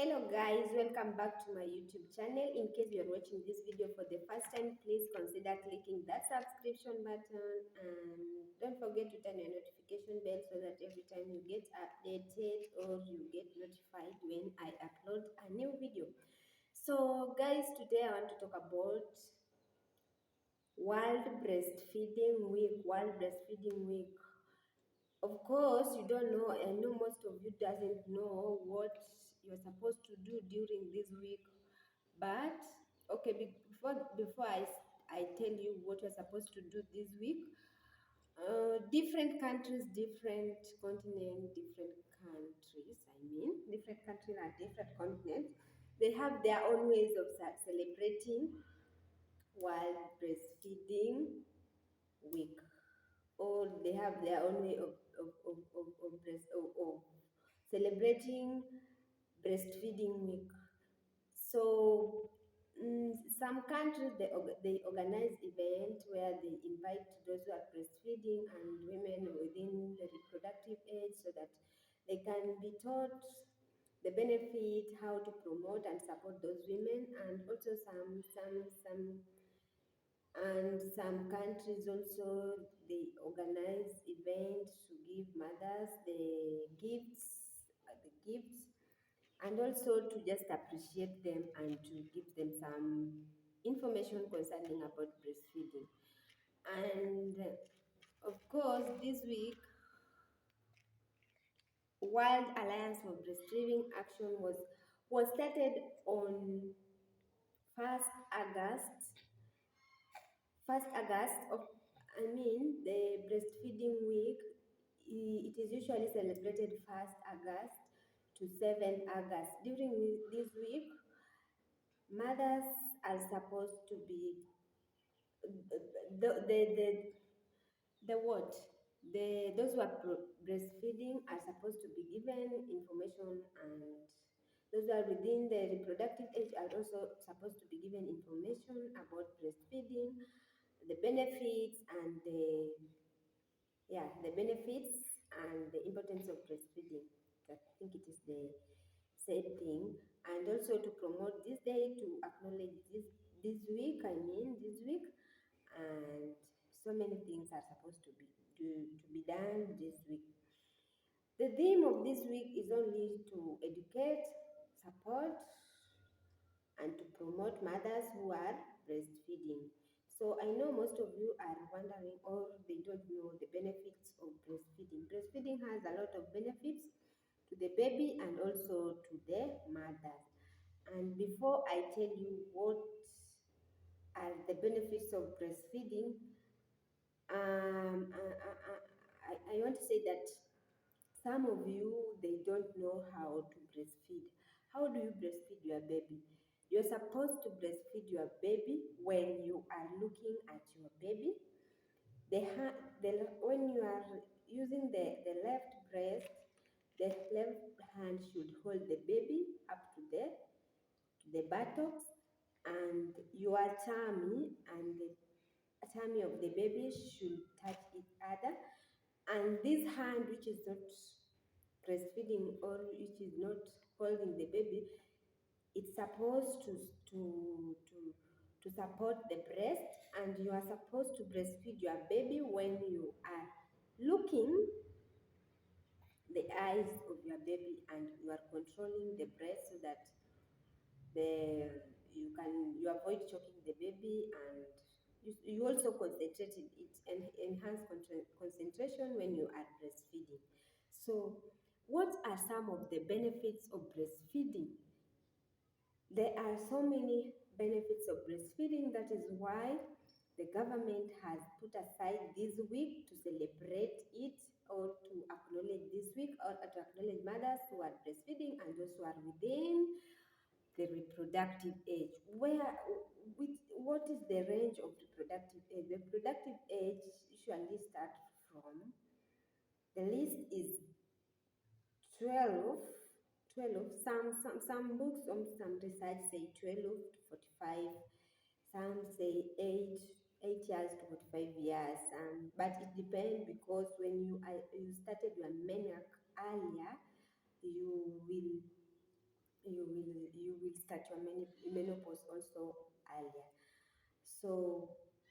Hello guys, welcome back to my YouTube channel. In case you are watching this video for the first time, please consider clicking that subscription button and don't forget to turn your notification bell so that every time you get updated or you get notified when I upload a new video. So guys, today I want to talk about World Breastfeeding Week. Of course, you don't know. I know most of you doesn't know what you're supposed to do during this week. But okay, before I tell you what you're supposed to do this week, different countries, different continent, different countries. I mean, different countries and different continents. They have their own ways of celebrating World Breastfeeding Week, or they have their own way of celebrating breastfeeding week. So some countries they organize events where they invite those who are breastfeeding and women within the reproductive age so that they can be taught the benefit, how to promote and support those women, and also some countries also they organize events to give mothers the gifts, and also to just appreciate them and to give them some information concerning about breastfeeding. And of course, this week, World Alliance for Breastfeeding Action was started on 1st August 1st August of, the breastfeeding week. It is usually celebrated 1st August to 7th August. During this week, mothers are supposed to be the what the those who are breastfeeding are supposed to be given information, and those who are within the reproductive age are also supposed to be given information about breastfeeding, the benefits and the benefits and the importance of breastfeeding. I think it is the same thing. And also to promote this day, to acknowledge this week, and so many things are supposed to be done this week. The theme of this week is only to educate, support, and to promote mothers who are breastfeeding. So I know most of you are wondering, or they don't know the benefits of breastfeeding. Breastfeeding has a lot of benefits to the baby and also to the mother. And before I tell you what are the benefits of breastfeeding, I want to say that some of you, they don't know how to breastfeed. How do you breastfeed your baby? You're supposed to breastfeed your baby when you are looking at your baby. When you are using the left breast, the left hand should hold the baby up to the buttocks, and your tummy and the tummy of the baby should touch each other. And this hand, which is not breastfeeding or which is not holding the baby, it's supposed to support the breast, and you are supposed to breastfeed your baby when you are looking the eyes of your baby and you are controlling the breast so that you avoid choking the baby, and you also concentrate it and enhance concentration when you are breastfeeding. So what are some of the benefits of breastfeeding? There are so many benefits of breastfeeding. That is why the government has put aside this week to celebrate it, or to acknowledge this week, or to acknowledge mothers who are breastfeeding and those who are within the reproductive age. What is the range of reproductive age? The reproductive age usually starts from, the list is 12, 12. Some books on some research say 12 to 45. Some say 8 years to 45 years. But it depends, because when you started your menarche earlier, you will you will start your menopause also earlier. So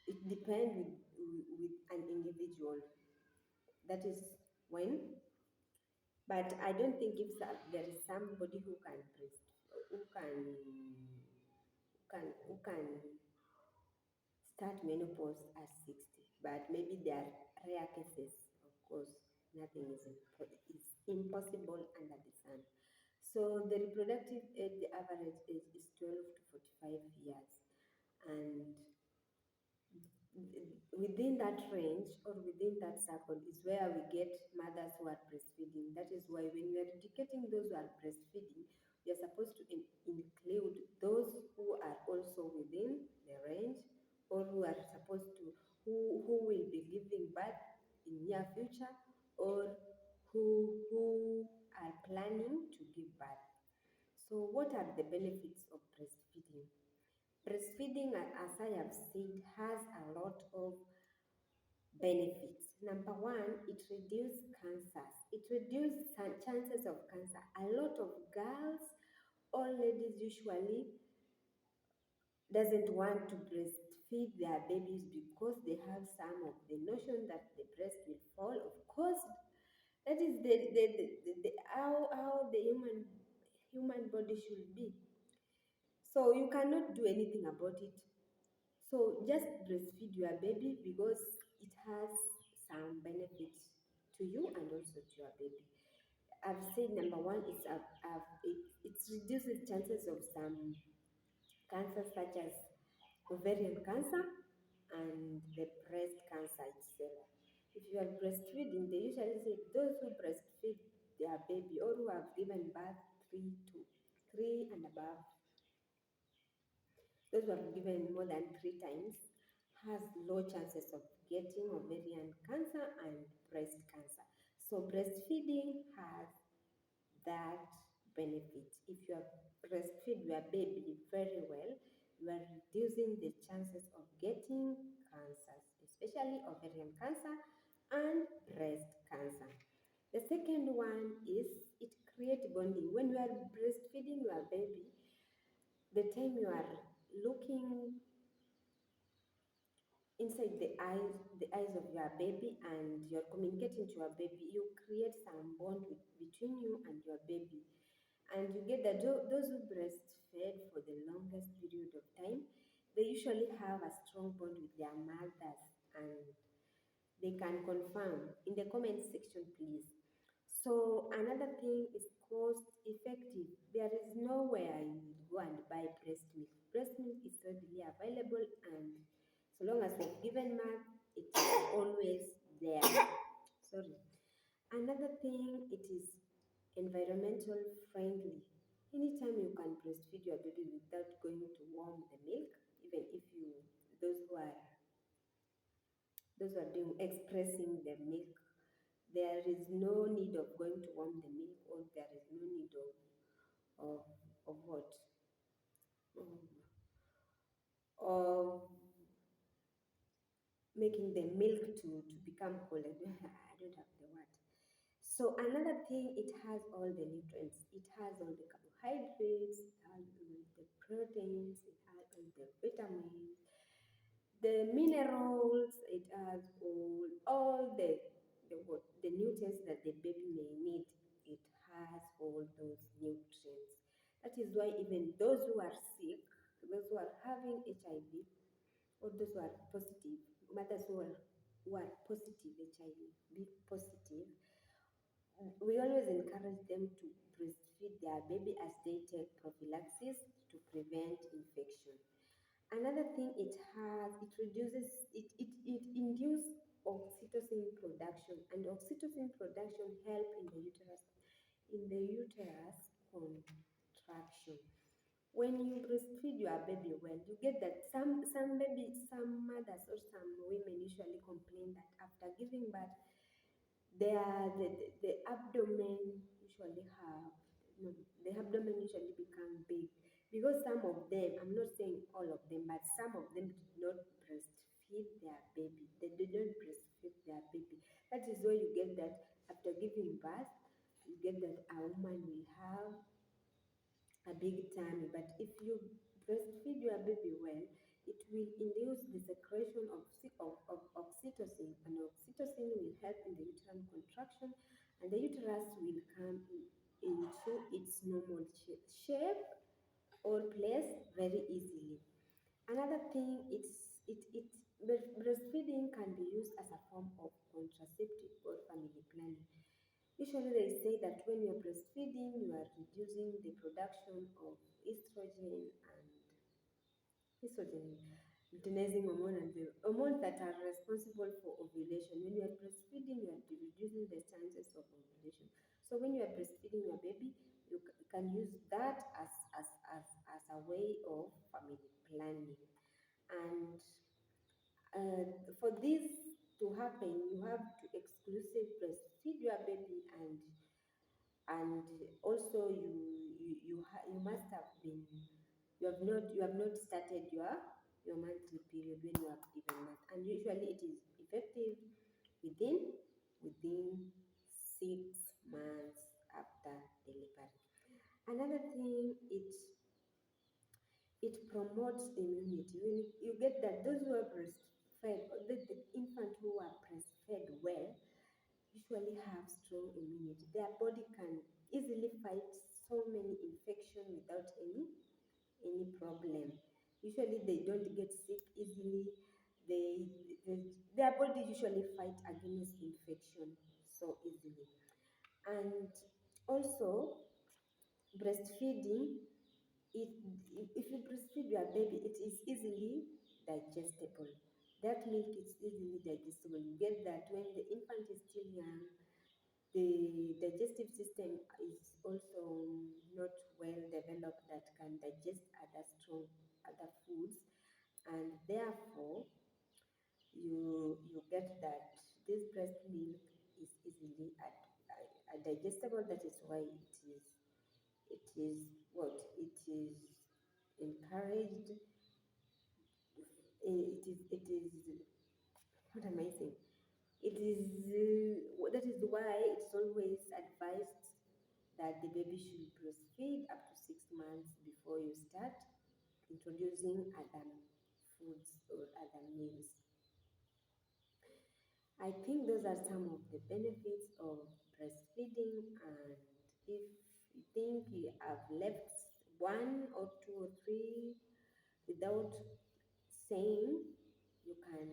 it depends with an individual. That is when. But I don't think if there is somebody who can start menopause at 60. But maybe there are rare cases, of course. Nothing is impossible under the sun. So the reproductive age, the average age is 12 to 45 years. And within that range or within that circle is where we get mothers who are breastfeeding. That is why when we are educating those who are breastfeeding, we are supposed to include those who are also within the range or who are supposed to who will be giving birth in near future or who are planning to give birth. So what are the benefits of breastfeeding? Breastfeeding, as I have said, has a lot of benefits. Number one, it reduces cancers. It reduces chances of cancer. A lot of girls or ladies usually doesn't want to breastfeed their babies because they have some of the notion that the breast will fall. Of course, that is how the human body should be. So you cannot do anything about it. So just breastfeed your baby because it has some benefits to you and also to your baby. I've said number one is it reduces chances of some cancers such as ovarian cancer and the breast cancer itself. If you are breastfeeding, they usually say those who breastfeed their baby or who have given birth three and above, those who have given more than 3 times has low chances of getting ovarian cancer and breast cancer. So breastfeeding has that benefit. If you breastfeed your baby very well, you are reducing the chances of getting cancers, especially ovarian cancer and breast cancer. The second one is it creates bonding. When you are breastfeeding your baby, the time you are looking inside the eyes of your baby and you're communicating to your baby, you create some bond between you and your baby. And you get that those who breastfed for the longest period of time, they usually have a strong bond with their mothers, and they can confirm in the comment section, please. So another thing is cost effective. There is nowhere you will go and buy breast milk. Breast milk is readily available, and so long as you've given birth, it is always there. Sorry. Another thing, it is environmental friendly. Anytime you can breastfeed your baby without going to warm the milk, even if you those who are those who are doing expressing the milk, there is no need of going to warm the milk, or there is no need of of what um, of making the milk to become cold. I don't have the word. So another thing, it has all the nutrients. It has all the carbohydrates, it has all the proteins, it has all the vitamins, the minerals, it has all the nutrients that the baby may need. It has all those nutrients. That is why even those who are sick, those who are having HIV, or those who are positive, mothers who are positive HIV, positive, we always encourage them to breastfeed their baby as they take prophylaxis to prevent infection. Another thing it has, it reduces, it induces oxytocin production, and oxytocin production help in the uterus contraction. When you breastfeed your baby well, you get that some mothers or some women usually complain that after giving birth, the abdomen usually have no, the abdomen usually become big because some of them, I'm not saying all of them, but some of them did not breastfeed their baby. They did not breastfeed their baby. That is why you get that after giving birth, you get that a woman will have a big tummy. But if you breastfeed your baby well, it will induce the secretion of oxytocin, and oxytocin will help in the uterine contraction, and the uterus will come into its normal shape or place very easily. Another thing, breastfeeding can be used as a form of contraceptive or family planning. Usually, they say that when you are breastfeeding, you are reducing the production of estrogen and estrogen, luteinizing hormone, and the hormones that are responsible for ovulation. When you are breastfeeding, you are reducing the chances of ovulation. So when you are breastfeeding your baby, you can use that as a way of family planning. And for this to happen, you have to exclusive breastfeed your baby, and also you must have been you have not started your monthly period when you have given birth, and usually it is effective within within 6 months after delivery. Another thing, it promotes immunity. When you get that, those who are breastfed, or the infant who are breastfed well, usually have strong immunity. Their body can easily fight so many infections without any problem. Usually they don't get sick easily. They their body usually fight against infection so easily. And also breastfeeding, it if you breastfeed your baby, it is easily digestible. That milk is easily digestible. You get that when the infant is still young, the digestive system is also not well developed that can digest other foods, and therefore you get that this breast milk is easily digestible. That is why it is what it is encouraged. It is what am I saying? It is that is why it's always advised that the baby should breastfeed up to 6 months before you start introducing other foods or other meals. I think those are some of the benefits of breastfeeding, and if you think you have left one or two or three without saying, you can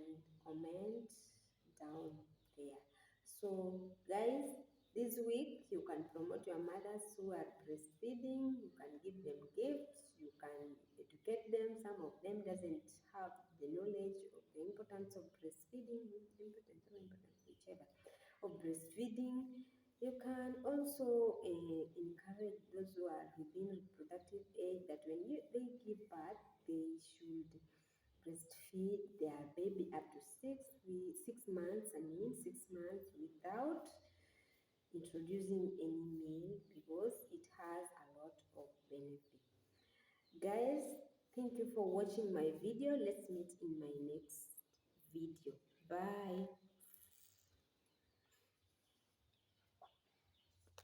comment down there. So, guys, this week you can promote your mothers who are breastfeeding. You can give them gifts. You can educate them. Some of them doesn't have the knowledge of the importance of breastfeeding, whichever, of breastfeeding. You can also encourage those who are within reproductive age that when they give birth, they should breastfeed their baby up to 6 months, I mean 6 months, without introducing any meal, because it has a lot of benefit. Guys, thank you for watching my video. Let's meet in my next video. Bye.